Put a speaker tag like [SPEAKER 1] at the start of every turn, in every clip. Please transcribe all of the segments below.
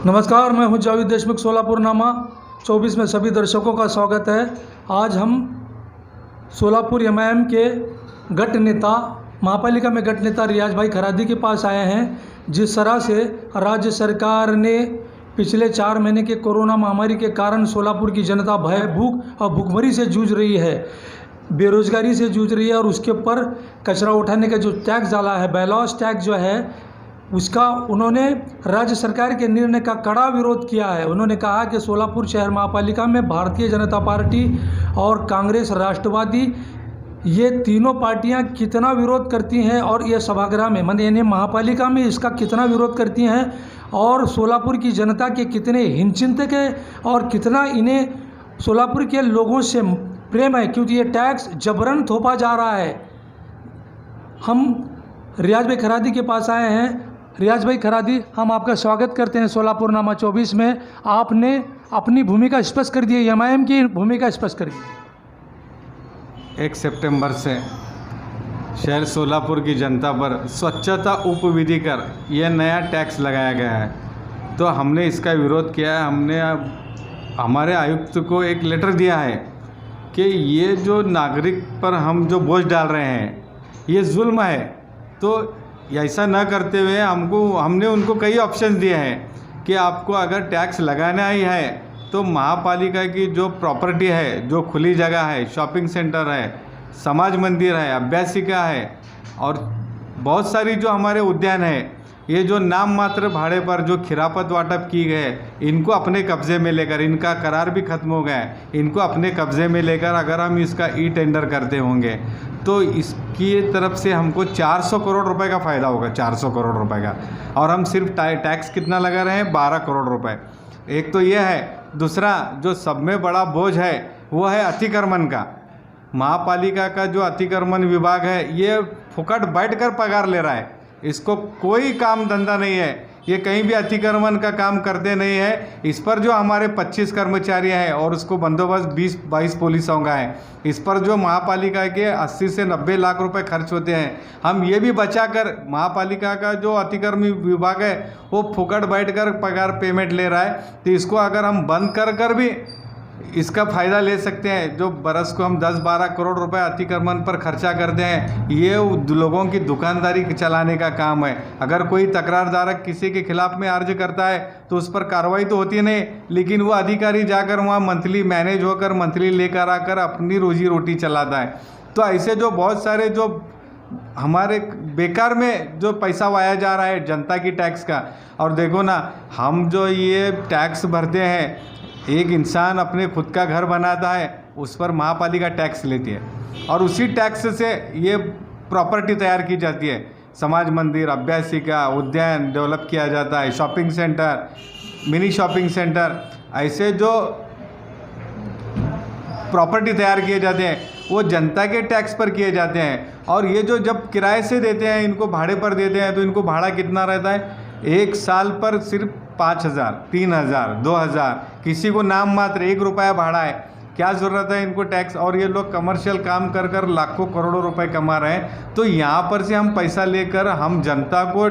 [SPEAKER 1] नमस्कार, मैं हूं जावेद देशमुख। सोलापुरनामा 24 में सभी दर्शकों का स्वागत है। आज हम सोलापुर एमआईएम के गट नेता, महापालिका में गट नेता रियाज भाई खरादी के पास आए हैं। जिस तरह से राज्य सरकार ने पिछले 4 महीने के कोरोना महामारी के कारण सोलापुर की जनता भय, भूख और भूखमरी से जूझ रही है, बेरोजगारी से जूझ रही है, और उसके ऊपर कचरा उठाने का जो टैक्स डाला है, बैलॉस टैक्स जो है, उसका उन्होंने राज्य सरकार के निर्णय का कड़ा विरोध किया है। उन्होंने कहा कि सोलापुर शहर महापालिका में भारतीय जनता पार्टी और कांग्रेस राष्ट्रवादी, ये तीनों पार्टियां कितना विरोध करती हैं, और ये सभागृह में यानी महापालिका में इसका कितना विरोध करती हैं, और सोलापुर की जनता के कितने हिनचिंतक है और कितना इन्हें सोलापुर के लोगों से प्रेम है, क्योंकि ये टैक्स जबरन थोपा जा रहा है। हम रियाज भाई खरादी के पास आए हैं। रियाज भाई खरादी, हम आपका स्वागत करते हैं सोलापुरनामा 24 में। आपने अपनी भूमिका स्पष्ट कर दी है, एमआईएम की भूमिका स्पष्ट कर दी।
[SPEAKER 2] 1 सितंबर से शहर सोलापुर की जनता पर स्वच्छता उपविधि कर यह नया टैक्स लगाया गया है, तो हमने इसका विरोध किया है। हमने हमारे आयुक्त को एक लेटर दिया है कि ये जो नागरिक पर हम जो बोझ डाल रहे हैं ये जुल्म है, तो ऐसा न करते हुए हमने उनको कई ऑप्शंस दिए हैं कि आपको अगर टैक्स लगाना ही है तो महापालिका की जो प्रॉपर्टी है, जो खुली जगह है, शॉपिंग सेंटर है, समाज मंदिर है, अभ्यासिका है, और बहुत सारी जो हमारे उद्यान है, ये जो नाम मात्र भाड़े पर जो खिरापत वाटप की गए, इनको अपने कब्ज़े में लेकर, इनका करार भी ख़त्म हो गया है, इनको अपने कब्ज़े में लेकर अगर हम इसका ई टेंडर करते होंगे तो इसकी तरफ से हमको 400 करोड़ रुपए का फ़ायदा होगा, 400 करोड़ रुपए का। और हम सिर्फ टैक्स कितना लगा रहे हैं? 12 करोड़ रुपए। एक तो ये है। दूसरा जो सब में बड़ा बोझ है वो है अतिक्रमण का। महापालिका का जो अतिक्रमण विभाग है ये फुकट बैठकर पगार ले रहा है, इसको कोई काम धंधा नहीं है, ये कहीं भी अतिक्रमण का काम करते नहीं है। इस पर जो हमारे 25 कर्मचारी हैं और उसको बंदोबस्त 20-22 पुलिसों का है, इस पर जो महापालिका के 80 से 90 लाख रुपए खर्च होते हैं, हम ये भी बचाकर, महापालिका का जो अतिक्रमण विभाग है वो फुकट बैठकर पगार पेमेंट ले रहा है, तो इसको अगर हम बंद कर भी इसका फ़ायदा ले सकते हैं। जो बरस को हम 10-12 करोड़ रुपए अतिक्रमण पर खर्चा करते हैं, ये लोगों की दुकानदारी चलाने का काम है। अगर कोई तकरारदारक किसी के खिलाफ में अर्ज करता है तो उस पर कार्रवाई तो होती नहीं, लेकिन वो अधिकारी जाकर वहाँ मंथली मैनेज होकर मंथली लेकर आकर अपनी रोजी रोटी चलाता है। तो ऐसे जो बहुत सारे जो हमारे बेकार में जो पैसा वाया जा रहा है जनता की टैक्स का। और देखो ना, हम जो ये टैक्स भरते हैं, एक इंसान अपने खुद का घर बनाता है, उस पर महापालिका टैक्स लेती है, और उसी टैक्स से ये प्रॉपर्टी तैयार की जाती है। समाज मंदिर, अभ्यासिका, उद्यान डेवलप किया जाता है, shopping centre, mini shopping centre, ऐसे जो प्रॉपर्टी तैयार किए जाते हैं वो जनता के टैक्स पर किए जाते हैं। और ये जो जब किराए से देते हैं, इनको भाड़े पर देते हैं, तो इनको भाड़ा कितना रहता है? 1 साल पर सिर्फ 5,000, 3,000, 2,000, किसी को नाम मात्र 1 रुपया भाड़ा है। क्या ज़रूरत है इनको टैक्स? और ये लोग कमर्शियल काम कर कर लाखों करोड़ों रुपए कमा रहे हैं। तो यहाँ पर से हम पैसा लेकर हम जनता को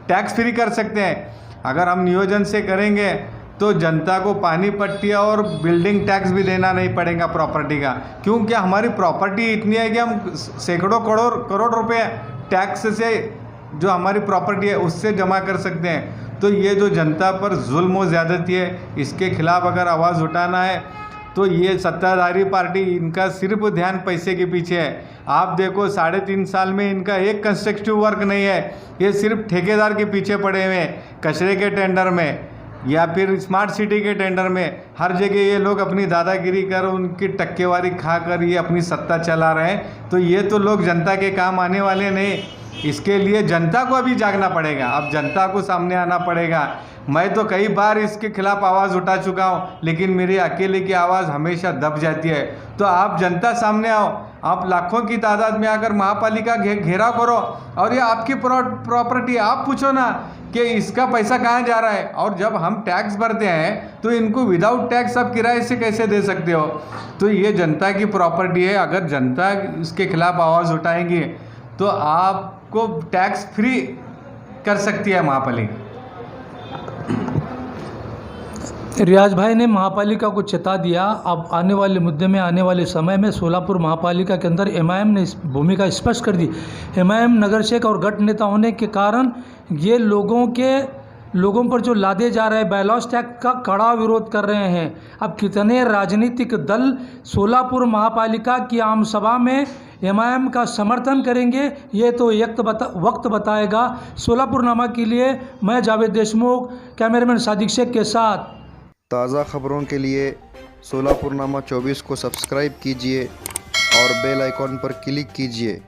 [SPEAKER 2] टैक्स फ्री कर सकते हैं। अगर हम नियोजन से करेंगे तो जनता को पानी पट्टी और बिल्डिंग टैक्स भी देना नहीं पड़ेगा प्रॉपर्टी का, क्योंकि हमारी प्रॉपर्टी इतनी है कि हम सैकड़ों करोड़ रुपये टैक्स से जो हमारी प्रॉपर्टी है उससे जमा कर सकते हैं। तो ये जो जनता पर जुल्म और ज़्यादती है, इसके खिलाफ अगर आवाज़ उठाना है तो ये सत्ताधारी पार्टी, इनका सिर्फ ध्यान पैसे के पीछे है। आप देखो 3.5 साल में इनका एक कंस्ट्रक्टिव वर्क नहीं है, ये सिर्फ ठेकेदार के पीछे पड़े हुए हैं। कचरे के टेंडर में या फिर स्मार्ट सिटी के टेंडर में हर जगह ये लोग अपनी दादागिरी कर, उनकी टक्केवारी खाकर ये अपनी सत्ता चला रहे हैं। तो ये तो लोग जनता के काम आने वाले नहीं। इसके लिए जनता को अभी जागना पड़ेगा, अब जनता को सामने आना पड़ेगा। मैं तो कई बार इसके खिलाफ आवाज़ उठा चुका हूँ, लेकिन मेरी अकेले की आवाज़ हमेशा दब जाती है। तो आप जनता सामने आओ, आप लाखों की तादाद में आकर महापालिका घेराव करो, और ये आपकी प्रॉपर्टी, आप पूछो ना कि इसका पैसा कहाँ जा रहा है। और जब हम टैक्स भरते हैं तो इनको विदाउट टैक्स आप किराए से कैसे दे सकते हो? तो ये जनता की प्रॉपर्टी है। अगर जनता इसके खिलाफ आवाज़ उठाएंगी तो आपको टैक्स फ्री कर सकती है महापालिका।
[SPEAKER 1] रियाज भाई ने महापालिका को चेता दिया। अब आने वाले मुद्दे में, आने वाले समय में सोलापुर महापालिका के अंदर एमआईएम ने इस भूमिका स्पष्ट कर दी। एमआईएम नगर शेख और गट नेता होने के कारण ये लोगों पर जो लादे जा रहे बैलॉस टैक्स का कड़ा विरोध कर रहे हैं। अब कितने राजनीतिक दल सोलापुर महापालिका की आम सभा में एमआईएम का समर्थन करेंगे, ये तो वक्त बताएगा। सोलापुरनामा के लिए मैं जावेद देशमुख, कैमरामैन सादिक शेख के साथ।
[SPEAKER 3] ताज़ा खबरों के लिए सोलापुरनामा 24 को सब्सक्राइब कीजिए और बेल आइकॉन पर क्लिक कीजिए।